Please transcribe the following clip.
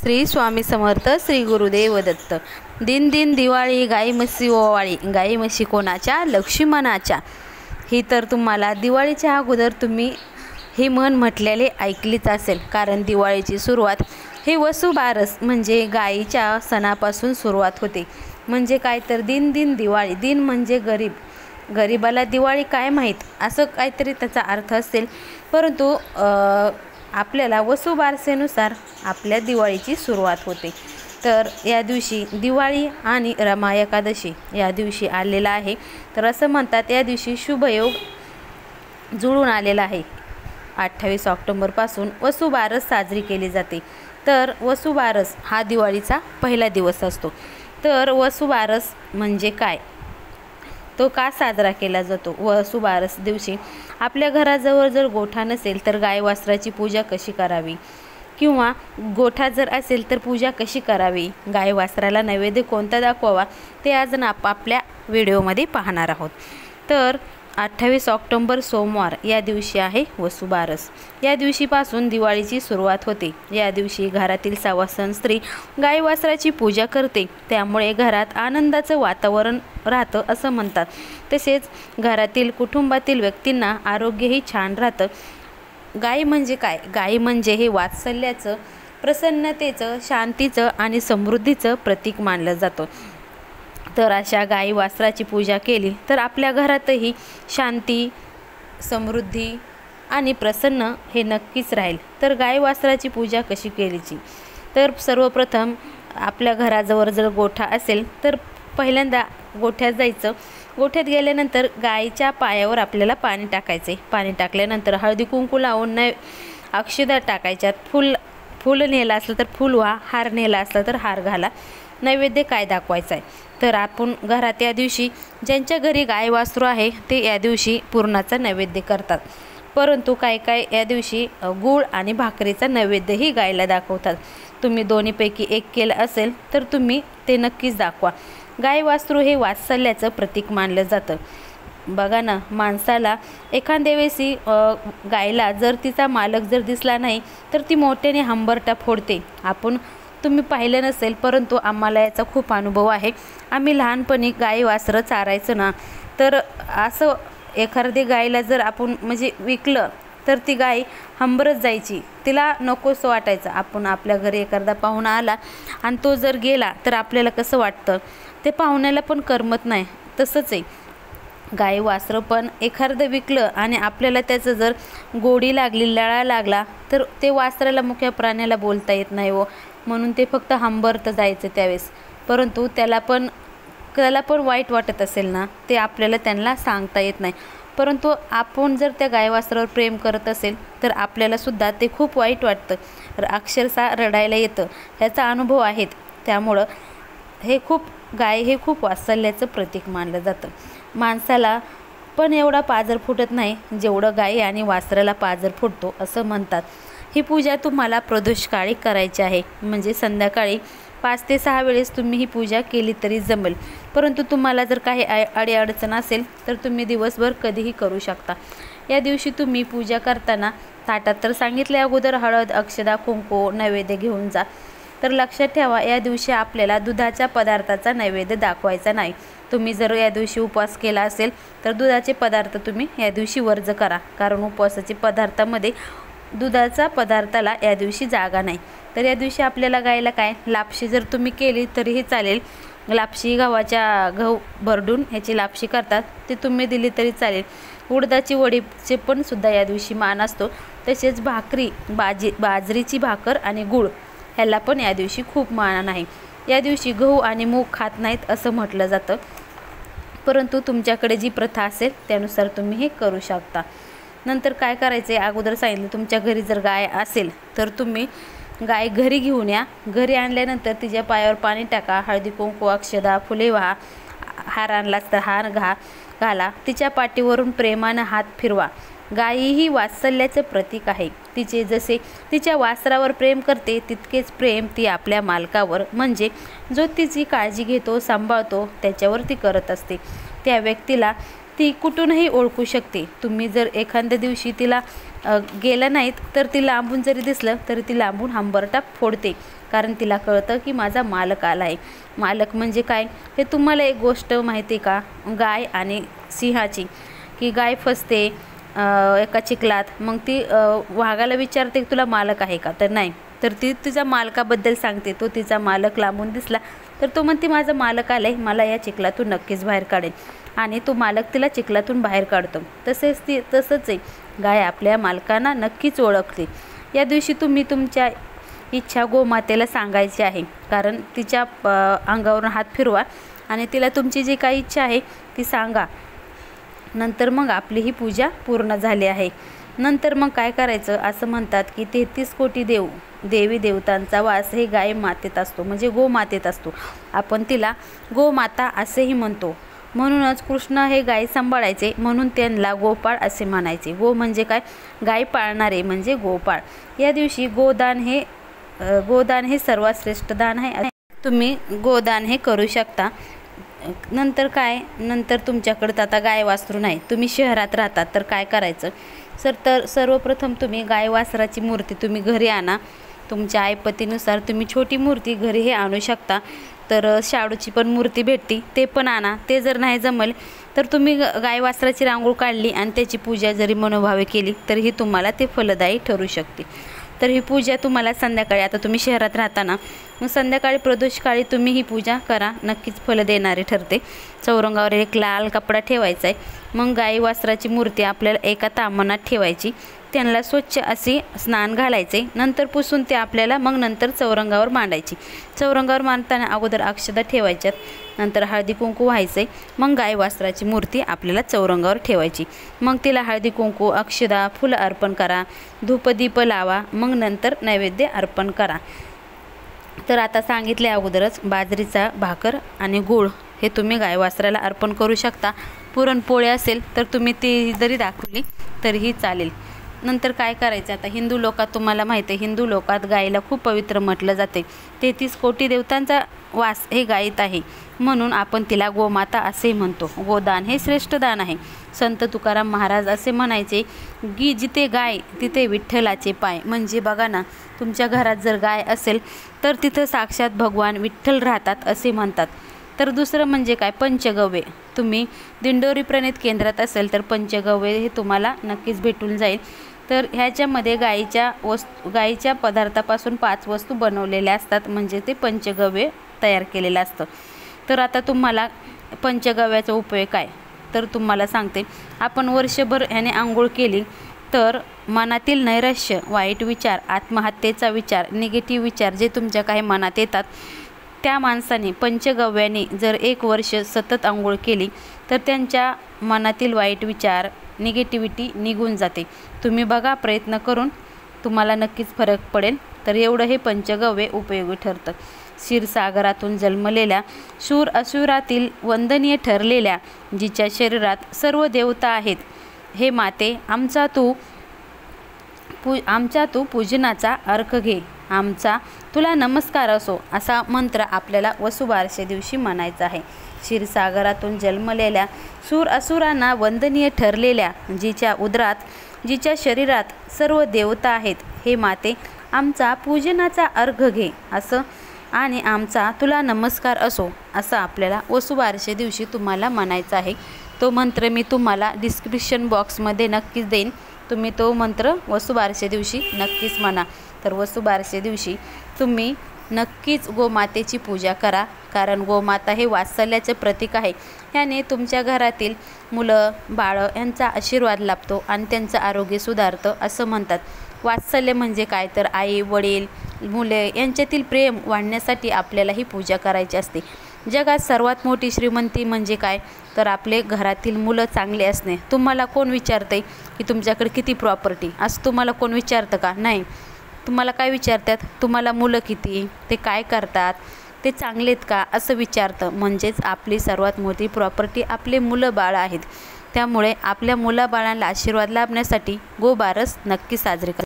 श्री स्वामी समर्थ श्री गुरुदेव दत्त। दिन दिन दिवाळी गाई म्हशी ओवाळी, गाई म्हशी कोणाच्या लक्ष्मणाच्या। ही तर तुम्हाला दिवाळीच्या अगोदर तुम्ही ही म्हण म्हटलेले ऐकलीच असेल, कारण दिवाळीची सुरुवात हे वसुबारस म्हणजे गाईच्या सणापासून सुरुवात होते। म्हणजे काय तर दिन दिन दिवाळी, दिन म्हणजे गरीब, गरीबाला दिवाळी काय माहीत असं काहीतरी त्याचा अर्थ असेल। परंतु आपल्याला वसुबारसेनुसार आपल्या दिवाळीची सुरुवात होते। तर या दिवशी दिवाळी आणि रमा एकादशी या दिवशी आलेला आहे। तर असं म्हणतात या दिवशी शुभयोग जुळून आलेला आहे। 28 ऑक्टोबरपासून वसुबारस साजरी केली जाते। तर वसुबारस हा दिवाळीचा पहिला दिवस असतो। तर वसुबारस म्हणजे काय, तो का साजरा केला जातो? वसुबारस दिवशी आपल्या घराजवळ जर गोठा नसेल तर गाय वासराची पूजा कशी करावी, किंवा गोठा जर असेल तर पूजा कशी करावी, गाय वासराला नैवेद्य कोणता दाखवावा, ते आज आपल्या व्हिडिओमध्ये पाहणार आहोत। तर 28 ऑक्टोबर सोमवार या दिवशी आहे वसुबारस। या दिवशीपासून दिवाळीची सुरुवात होते। या दिवशी घरातील सवासण स्त्री गाय वासराची पूजा करते, त्यामुळे घरात आनंदाचं वातावरण राहतं असं म्हणतात। तसेच घरातील कुटुंबातील व्यक्तींना आरोग्यही छान राहतं। गाय म्हणजे काय? गाय म्हणजे हे वात्सल्याचं, प्रसन्नतेचं, शांतीचं आणि समृद्धीचं प्रतीक मानलं जातं। तर अशा गाई वासराची पूजा केली तर आपल्या घरातही शांती, समृद्धी आणि प्रसन्न हे नक्कीच राहील। तर गाई वासराची पूजा कशी केलीची? तर सर्वप्रथम आपल्या घराजवळ जर गोठा असेल तर पहिल्यांदा गोठ्यात जायचं। गोठ्यात गेल्यानंतर गायीच्या पायावर आपल्याला पाणी टाकायचे। पाणी टाकल्यानंतर हळदी कुंकू लावून अक्षदा टाकायच्यात। फूल नेला असलं तर फूल व्हा, हार नेला असला तर हार घाला। नैवेद्य काय दाखवायचा आहे? तर आपण घरात या दिवशी ज्यांच्या घरी गाय वासरू आहे ते या दिवशी पुरणाचा नैवेद्य करतात। परंतु काय या दिवशी गूळ आणि भाकरीचा नैवेद्यही गायला दाखवतात। तुम्ही दोन्हीपैकी एक केलं असेल तर तुम्ही ते नक्कीच दाखवा। गाय वासरू हे वात्सल्याचं प्रतीक मानलं जातं। बघा ना, माणसाला एखाद्या वेळेसी गायला जर तिचा मालक जर दिसला नाही तर ती मोठ्याने हंबरटा फोडते। तुम्ही पाहिलं नसेल, परंतु आम्हाला याचा खूप अनुभव आहे। आम्ही लहानपणी गाई वासरं चारायचं ना, तर असं एखादी गायला जर आपण म्हणजे विकलं तर ती गाय हंबरत जायची, तिला नकोसं वाटायचं। आपण आपल्या घरी एखादा पाहुणा आला आणि तो जर गेला तर आपल्याला कसं वाटतं, ते पाहुण्याला पण करमत नाही। तसंच आहे गाय वासरं पण एखादं विकलं आणि आपल्याला त्याचं जर गोडी लागली, लळा लागला तर ते वासराला, मुख्य प्राण्याला बोलता येत नाही हो, म्हणून ते फक्त हंबरतं जायचं त्यावेळेस। परंतु त्याला पण वाईट वाटत असेल ना, ते आपल्याला त्यांना सांगता येत नाही। परंतु आपण जर त्या गाय वासरावर प्रेम करत असेल तर आपल्याला सुद्धा ते खूप वाईट वाटतं, अक्षरशः रडायला येतं। ह्याचा अनुभव आहेत। त्यामुळं गाय हे खूप वात्सल्याचं प्रतीक मानलं जातं। माणसाला पण एवढा पाजर फुटत नाही जेवढं गाई आणि वासराला पाजर फुटतो असं म्हणतात। ही पूजा तुम्हाला प्रदोषकाळी करायची आहे, म्हणजे संध्याकाळी 5 ते 6 वेळेस तुम्ही ही पूजा केली तरी जमेल। परंतु तुम्हाला जर काही अडीअडचण असेल तर तुम्ही दिवसभर कधीही करू शकता। या दिवशी तुम्ही पूजा करताना ताटात तर सांगितल्या अगोदर हळद, अक्षदा, कुंकू नैवेद्य घेऊन जा। तर लक्षात ठेवा, या दिवशी आपल्याला दुधाच्या पदार्थाचा नैवेद्य दाखवायचा नाही। तुम्ही जर या दिवशी उपवास केला असेल तर दुधाचे पदार्थ तुम्ही या दिवशी वर्ज करा, कारण उपवासाच्या पदार्थामध्ये दुधाचा पदार्थाला या दिवशी जागा नाही। तर या दिवशी आपल्याला गायला काय लापशी जर तुम्ही केली तरीही चालेल। लापशी गहू भरडून ह्याची लापशी करतात, ते तुम्ही दिली तरी चालेल। उडदाची वडीचे पण सुद्धा या दिवशी मान असतो। तसेच भाकरी, बाजरीची भाकर आणि गूळ ह्याला पण या दिवशी खूप मान आहे। या दिवशी गहू आणि मूग खात नाहीत असं म्हटलं जातं, परंतु तुमच्याकडे जी प्रथा असेल त्यानुसार तुम्ही हे करू शकता। नंतर काय करायचं आहे, अगोदर सांगितलं, तुमच्या घरी जर गाय असेल तर तुम्ही गाय घरी घेऊन या। घरी आणल्यानंतर तिच्या पायावर पाणी टाका, हळदी कुंकू, अक्षदा, फुले व्हा, हार आणलास तर हार घाला। तिच्या पाठीवरून प्रेमानं हात फिरवा। गाई ही वात्सल्याचं प्रतीक आहे। तिचे जसे तिच्या वासरावर प्रेम करते तितकेच प्रेम ती आपल्या मालकावर, म्हणजे जो तिची काळजी घेतो, सांभाळतो, त्याच्यावर ती करत असते। त्या व्यक्तीला ती कुठूनही ओळखू शकते। तुम्ही जर एखाद्या दिवशी तिला गेला नाहीत तर ती लांबून जरी दिसलं तरी ती लांबून हंबरटा फोडते। कारण तिला कळतं की माझा मालक आला आहे. मालक म्हणजे काय हे तुम्हाला एक गोष्ट माहिती आहे का, गाय आणि सिंहाची, की गाय फसते एका चिखलात, मग ती वाघाला विचारते तुला मालक आहे का, तर नाही, तर ती तिच्या मालकाबद्दल सांगते. तो तिचा मालक लांबून दिसला तर तो म्हणते माझा मालक आलाय, मला या चिखलातून नक्कीच बाहेर काढेल, आणि तो मालक तिला चिखलातून बाहेर काढतो. तसंच आहे, गाय आपल्या मालकांना नक्कीच ओळखते. या दिवशी तुम्ही तुमच्या इच्छा गोमातेला सांगायची आहे, कारण तिच्या अंगावरून हात फिरवा आणि तिला तुमची जी काही इच्छा आहे ती सांगा. नंतर मग आपली ही पूजा पूर्ण झाली आहे. नंतर मग काय करायचं, असं म्हणतात की 33 कोटी देवी देवतांचा वास हे गाय मातेत असतो, म्हणजे गोमातेत असतो. आपण तिला गोमाता असेही म्हणतो. म्हणूनच कृष्ण हे गाय सांभाळायचे, म्हणून त्यांना गोपाळ असे म्हणायचे. गो म्हणजे काय, गाय पाळणारे म्हणजे गोपाळ. या दिवशी गोदान हे सर्वात श्रेष्ठ दान आहे. तुम्ही गोदान हे करू शकता. नंतर तुमच्याकडे आता गाय वासरू नाही, तुम्ही शहरात राहतात, तर काय करायचं, तर सर्वप्रथम तुम्ही गाय वासराची मूर्ती तुम्ही घरी आणा. तुमच्या ऐपतीनुसार तुम्ही छोटी मूर्ती घरी हे आणू शकता. तर शाडूची पण मूर्ती भेटते, ते पण आणा. ते जर नाही जमल तर तुम्ही गाय वासराची रांगोळ काढली आणि त्याची पूजा जरी मनोभावे केली तरीही तुम्हाला ते फलदायी ठरू शकते. तर ही पूजा तुम्हाला संध्याकाळी, आता तुम्ही शहरात राहता ना, मग संध्याकाळी प्रदोषकाळी तुम्ही ही पूजा करा, नक्कीच फल देणारे ठरते. चौरंगावर एक लाल कपडा ठेवायचा आहे. मग गाई वासराची मूर्ती आपल्याला एका ताम्हणात ठेवायची, त्यांना स्वच्छ असे स्नान घालायचे, नंतर पुसून ते आपल्याला मग नंतर चौरंगावर मांडायची. चौरंगावर मांडताना अगोदर अक्षता ठेवायच्यात, नंतर हळदी कुंकू व्हायचे. मग गाय वासराची मूर्ती आपल्याला चौरंगावर ठेवायची. मग तिला हळदी कुंकू, अक्षदा, फुलं अर्पण करा, धूपदीप लावा, मग नंतर नैवेद्य अर्पण करा. तर आता सांगितले अगोदरच, बाजरीचा भाकर आणि गूळ हे तुम्ही गाय वासराला अर्पण करू शकता. पुरणपोळी असेल तर तुम्ही ती जरी दाखवली तरीही चालेल. नंतर काय करायचं, आता हिंदू लोकात तुम्हाला माहिती आहे, हिंदू लोकात गायीला खूप पवित्र म्हटलं जाते. 33 कोटी देवतांचा वास हे गायीत आहे, म्हणून आपण तिला गोमाता असे म्हणतो. गोदान हे श्रेष्ठ दान आहे. संत तुकाराम महाराज असे म्हणायचे की जिथे गाय तिथे विठ्ठलाचे पाय. म्हणजे बघा ना, तुमच्या घरात जर गाय असेल तर तिथं साक्षात भगवान विठ्ठल राहतात असे म्हणतात. तर दुसरं म्हणजे काय, पंचगव्य. तुम्ही दिंडोरी प्रणित केंद्रात असेल तर पंचगव्य हे तुम्हाला नक्कीच भेटून जाईल. तर ह्याच्यामध्ये गाईच्या पदार्थापासून 5 वस्तू बनवलेल्या असतात, म्हणजे ते पंचगव्य तयार केलेलं असतं. तर आता तुम्हाला पंचगव्याचा उपयोग काय, तर तुम्हाला सांगते. आपण वर्षभर ह्याने आंघोळ केली तर मनातील नैराश्य, वाईट विचार, आत्महत्येचा विचार, निगेटिव्ह विचार जे तुमच्या काही मनात येतात, त्या माणसाने पंचगव्याने जर 1 वर्ष सतत आंघोळ केली तर त्यांच्या मनातील वाईट विचार, निगेटिव्हिटी निघून जाते. तुम्ही बघा, प्रयत्न करून तुम्हाला नक्कीच फरक पडेल. तर एवढं हे पंचगव्य उपयोगी ठरतं. क्षीरसागरातून जन्मलेल्या, शूर असुरातील वंदनीय ठरलेल्या, जिच्या शरीरात सर्व देवता आहेत, हे माते, आमचा तू पूजनाचा अर्घ घे, आमचा तुला नमस्कार असो, असा मंत्र आपल्याला वसुबारसे दिवशी म्हणायचा आहे. क्षीरसागरातून जन्मलेल्या, शूर असुरांना वंदनीय ठरलेल्या, जिच्या शरीरात सर्व देवता आहेत, हे माते, आमचा पूजनाचा अर्घ घे असं, आणि आमचा तुला नमस्कार असो असं आपल्याला वसुबारसे दिवशी तुम्हाला म्हणायचं आहे. तो मंत्र मी तुम्हाला डिस्क्रिप्शन बॉक्समध्ये नक्कीच देईन. तुम्ही तो मंत्र वसुबारसे दिवशी नक्कीच म्हणा. तर वसुबारसे दिवशी तुम्ही नक्कीच गोमातेची पूजा करा, कारण गोमाता हे वात्सल्याचे प्रतीक आहे. याने तुमच्या घरातील मुलं बाळं यांचा आशीर्वाद लाभतो आणि त्यांचं आरोग्य सुधारतं असं म्हणतात. वात्सल्य म्हणजे काय, तर आई वडील मुले यांच्यातील प्रेम वाढण्यासाठी आपल्याला ही पूजा करायची असते. जगात सर्वात मोठी श्रीमंती म्हणजे काय, तर आपले घरातील मुलं चांगले असणे. तुम्हाला कोण विचारते की तुमच्याकडे किती प्रॉपर्टी, असं तुम्हाला कोण विचारतं का? नाही. तुम्हाला काय विचारतात, तुम्हाला मुलं किती, ते काय करतात, ते चांगलेत का, असं विचारतं. म्हणजेच आपली सर्वात मोठी प्रॉपर्टी आपले मुलं बाळं आहेत. त्यामुळे आपल्या मुलाबाळांना आशीर्वाद लाभण्यासाठी गोबारस नक्की साजरे करा.